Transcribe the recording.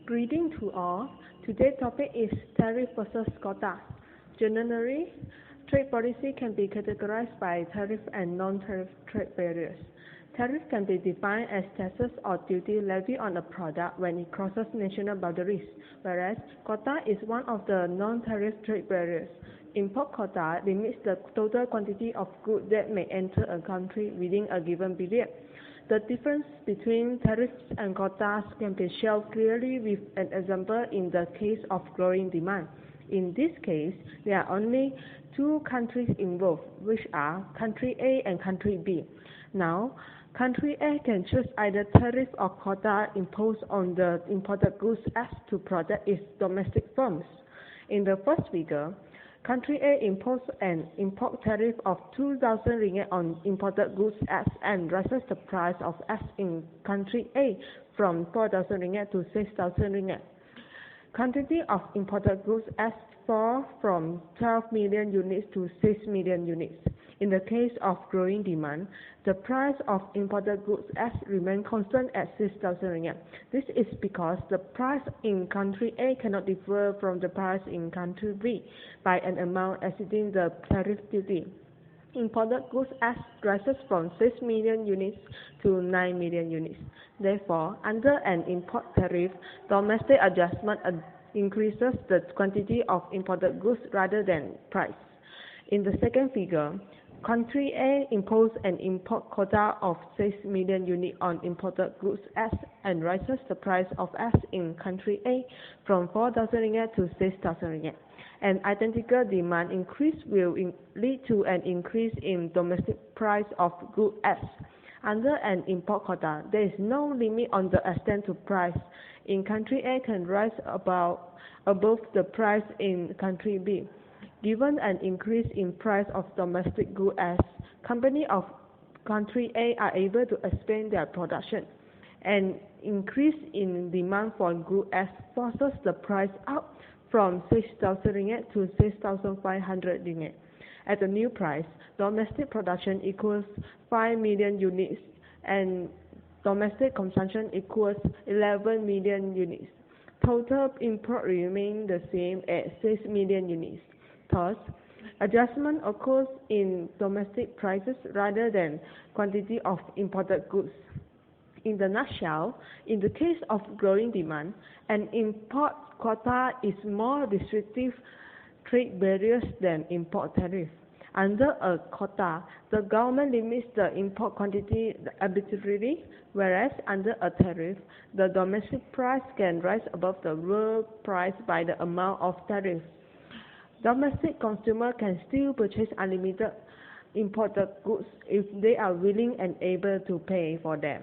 Greeting to all. Today's topic is tariff versus quota. Generally, trade policy can be categorized by tariff and non-tariff trade barriers. Tariff can be defined as taxes or duty levied on a product when it crosses national boundaries, whereas quota is one of the non-tariff trade barriers. Import quota limits the total quantity of goods that may enter a country within a given period. The difference between tariffs and quotas can be shown clearly with an example in the case of growing demand. In this case, there are only two countries involved, which are country A and country B. Now, country A can choose either tariff or quota imposed on the imported goods as to protect its domestic firms. In the first figure, country A imposed an import tariff of 2,000 ringgit on imported goods S and raises the price of S in country A from 4,000 ringgit to 6,000 ringgit. Quantity of imported goods S fall from 12 million units to 6 million units. In the case of growing demand, the price of imported goods S remains constant at 6,000 ringgit. This is because the price in country A cannot differ from the price in country B by an amount exceeding the tariff duty. Imported goods S rises from 6 million units to 9 million units. Therefore, under an import tariff, domestic adjustment increases the quantity of imported goods rather than price. In the second figure, country A imposed an import quota of 6 million units on imported goods S and raises the price of S in country A from 4,000 ringgit to 6,000 ringgit. An identical demand increase will lead to an increase in domestic price of goods S. Under an import quota, there is no limit on the extent to price in country A can rise above the price in country B. Given an increase in price of domestic goods S, companies of country A are able to expand their production. An increase in demand for goods S forces the price up from 6,000 ringgit to 6,500 ringgit. At the new price, domestic production equals 5 million units and domestic consumption equals 11 million units. Total import remains the same at 6 million units. Thus, adjustment occurs in domestic prices rather than quantity of imported goods. In the nutshell, in the case of growing demand, an import quota is more restrictive trade barriers than import tariff. Under a quota, the government limits the import quantity arbitrarily, whereas under a tariff, the domestic price can rise above the world price by the amount of tariff. Domestic consumers can still purchase unlimited imported goods if they are willing and able to pay for them.